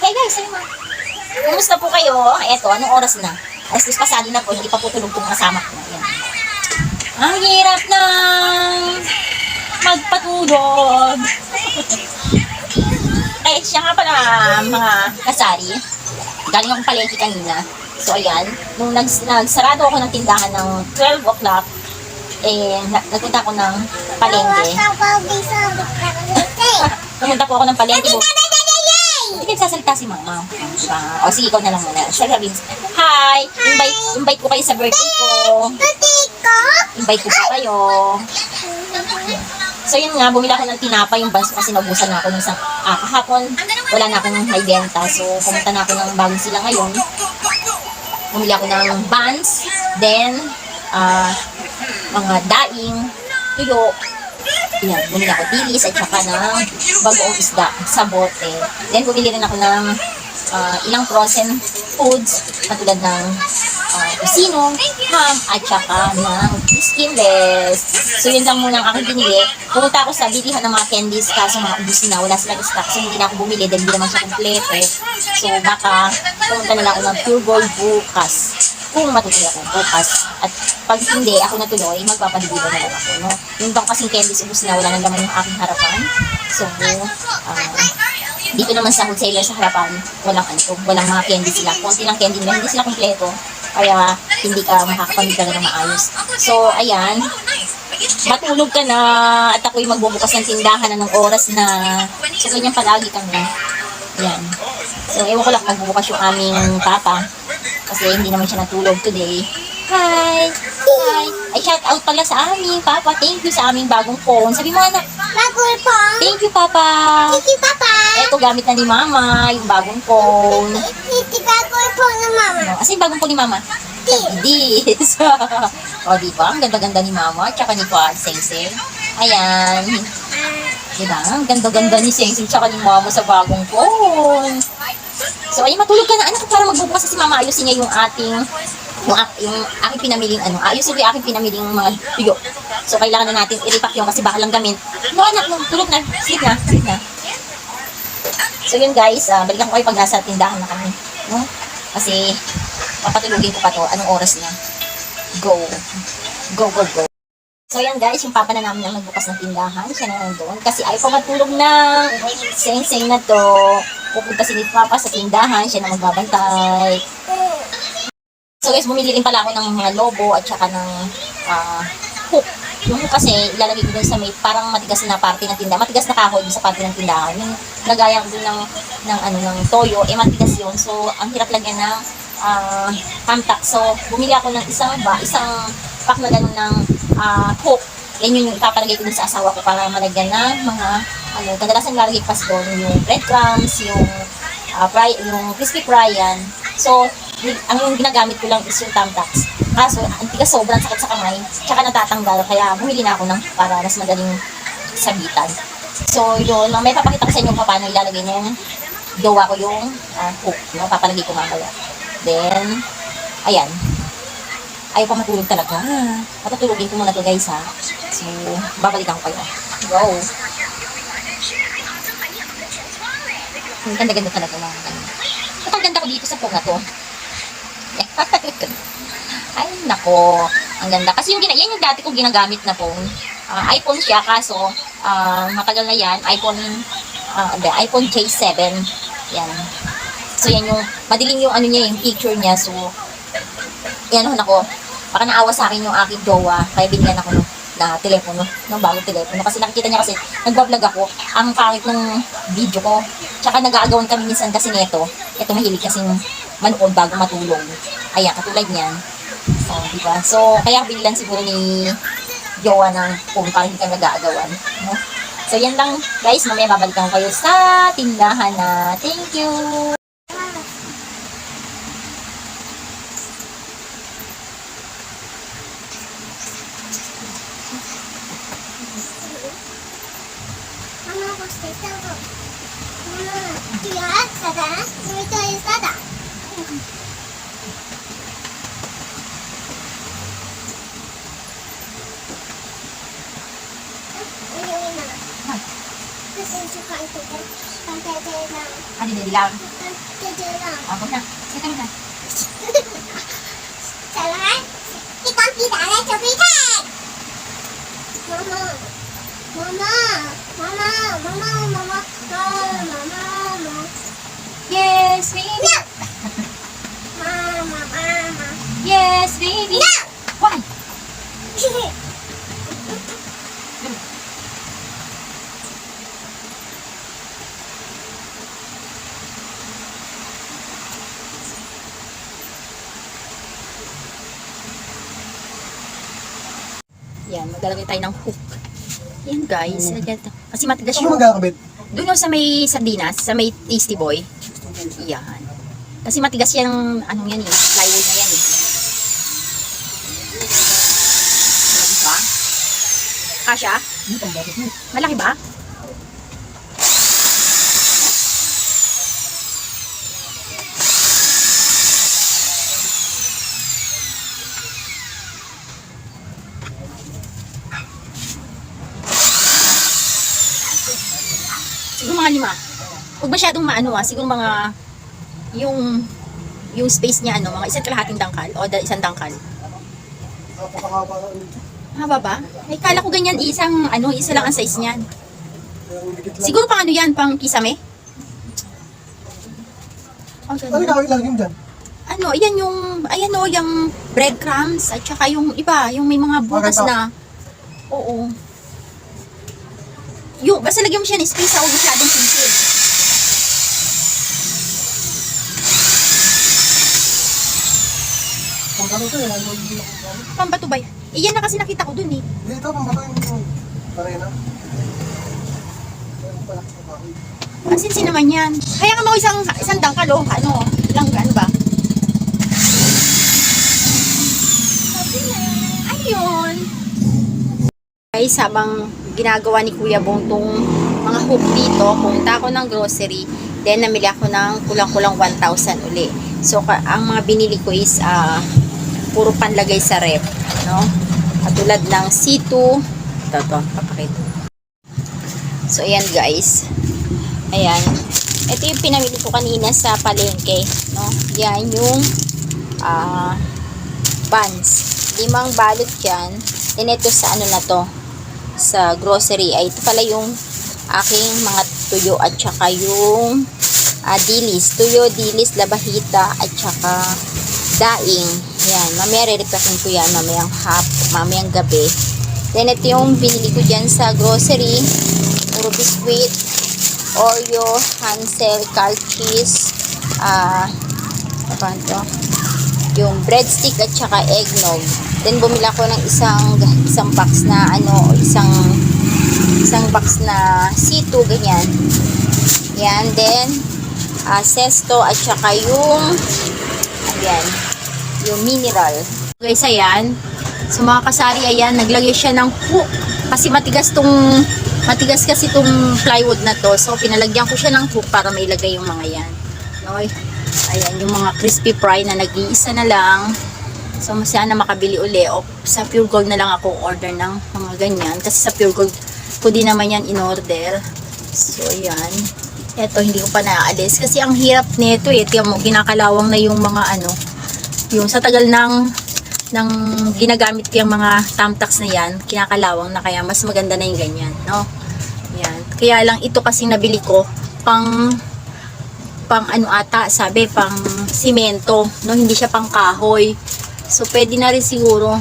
Hey guys, ano mo? Kumusta po kayo? Eto, anong oras na? Alas 10 pasado na po, hindi pa po tulog itong kasama ko. Ayan. Ang hirap ng magpatulog. Eh, siya nga pala, mga kasari. Galing akong palengke kanina. So, ayan. Nung nagsarado ako ng tindahan ng 12 o'clock, eh, nagpunta ako ng palengke. Pumunta po ako ng palengke. Hindi kayo sasalita si mama. O sige, ikaw na lang muna. Sabihin, hi! Invite ko kayo sa birthday ko. Invite ko po kayo. So yun nga, bumila ako ng tinapa yung buns kasi naubusan na ako ng isang kahapon. Wala na akong may benta. So pumunta na ako ng bagong sila ngayon. Bumili ako ng buns. Then, mga daing, tuyo. Yan, bumili ako dilis at saka ng bagoong isda sa bote. Then, bumili rin ako ng ilang frozen foods katulad ng kusino, ham, at saka ng skinless. So, yun lang muna ang aking binili. Pumunta ako sa bilihan ng mga candies kaso mga ubus na. Wala silang stock. So, hindi na ako bumili dahil hindi naman siya kompleto. So, baka pumunta na lang ako ng Pure Gold bukas. Kung matutuloy ako bukas. At pag hindi ako natuloy, magpapadibida na lang ako. No? Yung bang kasing candies ubus na, wala nang laman yung aking harapan. So, dito naman sa wholesaler sa harapan, walang mga candy sila. Konti lang candy nila, hindi sila kompleto. Kaya hindi ka makakapamigay na ng maayos. So, ayan. Matulog ka na at ako'y magbubukas ng tindahan na ng oras na. So, ganyan palagi kami. Ayan. So, ewan ko lang magbubukas yung aming papa. Kasi hindi naman siya natulog today. Hi! Hi! Ay, shout out pala sa aming papa. Thank you sa aming bagong phone. Sabi mo anak. Bagong phone? Thank you, papa. Thank you, papa. Eto, gamit na ni mama, yung bagong phone. Hindi bagong phone ng mama. Kasi yung bagong phone ni mama? This. O, diba? Ang ganda-ganda ni mama. Tsaka ni Pa Seng-Seng. Ayan. Diba? Ang ganda-ganda ni Seng-Seng tsaka ni mama sa bagong phone. So, ayun, matulog ka na, anak, para magbubukas si mama. Ayusin niya yung aking pinamiling, ayusin ko yung aking pinamiling mga tuyo. So, kailangan na natin i-repack yung kasi baka lang gamin. No, anak, no, tulog na. Sleep na, sleep na. So, yun guys, balikan ko kayo pag nasa tindahan na kami. No? Kasi, papatulugin ko pa to. Anong oras na? Go. Go, go, go. So, yan guys, yung papa na namin ang nagbukas ng tindahan. Siya na nandun. Kasi ayaw pa matulog na. Seng-seng na to. Pupunta si Papa sa tindahan, siya na magbabantay. So guys, bumili rin pala ako ng mga lobo at saka ng hook. Yung hook kasi, ilalagay ko dun sa may parang matigas na parte ng tindahan. Matigas na kahoy sa parte ng tindahan. Yung lagayan ko dun ng toyo, matigas yun. So, ang hirap lagyan ng tamtak. So, bumili ako ng isang pack na ganun ng hook. Yan yung ipapalagay ko dun sa asawa ko para malagyan ng mga kadalasan lalagay ko doon yung breadcrumbs, yung crispy fry yan. So, ang ginagamit ko lang is yung tamtax. Kaso, ang tigas sobrang sakit sa kamay, tsaka natatanggal, kaya bumili na ako para mas madaling sabitan. So, yun, may papakita ko sa inyo kung paano ilalagay niya yung gawa ko yung hook. No? Papalagay ko mamaya. Then, ayan. Ayaw pa matulog talaga. Matutulogin ko muna to guys ha. So, babalikan ko kayo. Go! Ang ganda-ganda talaga lang. At ang ganda ko dito sa phone na to. Ay, nako. Ang ganda. Kasi yan yung dati ko ginagamit na phone. iPhone siya, kaso matagal na yan. iPhone J7. Yan. So, yan yung, madilim yung yung picture niya. So, yan ako. Baka naawa sa akin yung aking jowa. Kaya binigyan ako na telepono, ng bagong telepono. Kasi nakikita niya kasi, nagbablog ako, ang pangit ng video ko. Tsaka nag-aagawan kami minsan kasi neto. Ito mahilig kasing manood bago matulog. Ayan, katulad niyan. So, diba? So, kaya binilan siguro ni jowa ng phone para hindi kami nag-aagawan. No? So, yan lang guys. Mamaya babalikan ko kayo sa tindahan na. Thank you! Ano na lang? Dito lang. Ako na. Ito na. Salamat. Kita na chupitan. Mama. Mama. Mama. Mama. Mama. Mama. Mama. Yes, baby. No. Mama. Mama. Yes, baby. No. Why? Yan, maglalagay tayo ng hook. Yan guys. Kasi matigas Ano yung... magkakabit? Doon yung sa may sardinas, sa may Tasty Boy. Yan. Kasi matigas yan, anong yan eh, plywood na yan eh. Malaki ba? Kasha? Hindi, pambatos mo. Malaki ba? Siguro mga 5. Huwag masyadong maano siguro mga yung space niya mga isang kalahating dangkal o isang dangkal. Napakahaba na. Haba ba? Ay, kala ko ganyan isa lang ang size niyan. Ang dikit lang. Siguro pang pang kisame? Oh, Ano ganun. gagawin lang yun dyan? Ayan yung breadcrumbs at saka yung iba, yung may mga butas Bakit na. Oo. Basta lagyan mo siya ng space, huwag masyadong simple. Pambato to yun. Pambato ba yan? Iyan na kasi nakita ko dun eh. Dito, pambato yung parena. Asin naman yan. Kaya nga mo isang dangkal ilang ba? Ayun. Guys, habang ginagawa ni Kuya Bong tong mga hook dito, pumunta ako ng grocery, then namili ako ng kulang-kulang 1,000 uli. So, ang mga binili ko is puro panlagay sa rep, no? Katulad ng C2. Ito, papakita. So, ayan guys. Ayan. Ito yung pinamili ko kanina sa palengke, no? Yan yung buns. 5 balot yan. Then ito sa na to, sa grocery. Ay, ito pala yung aking mga tuyo at saka yung dilis. Tuyo, dilis, labahita at saka daing. Yan. Mamaya re-repacking ko yan. Mamayang gabi. Then ito yung binili ko dyan sa grocery. Puro biskuit, Oreo, Hansel, Carl cheese, ano to? Yung breadstick at saka eggnog. Then bumili ako ng isang box na isang box na C2 ganyan. Yan, then sesto at saka yung yung mineral. Guys, ayan. So mga kasari, ayan, naglagay siya ng hook kasi matigas kasi tong plywood na to. So pinalagyan ko siya ng hook para mailagay yung mga yan. Okay. Ayan, yung mga crispy fry na nag-iisa na lang. So, sana makabili uli. O, sa Pure Gold na lang ako order ng mga ganyan. Kasi sa Pure Gold ko din naman yan in-order. So, ayan. Ito, hindi ko pa naaalis. Kasi ang hirap nito tiyan mo, kinakalawang na yung mga yung sa tagal ng ginagamit ko yung mga thumbtacks na yan, kinakalawang na, kaya mas maganda na yung ganyan, no? Yan. Kaya lang ito kasi nabili ko pang simento, no? Hindi siya pang kahoy. So, pwede na rin siguro,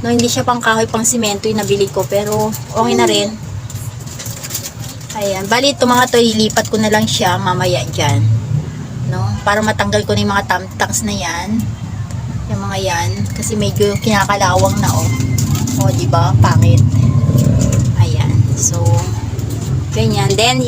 no? Hindi siya pang kahoy, pang simento yung nabili ko, pero okay na rin. Ayan. Bali, ito mga to, ilipat ko na lang siya mamaya dyan, no? Para matanggal ko na yung mga thumbtacks na yan. Yung mga yan. Kasi medyo kinakalawang na, O, diba? Pangit. Ayan. So, ganyan. Then,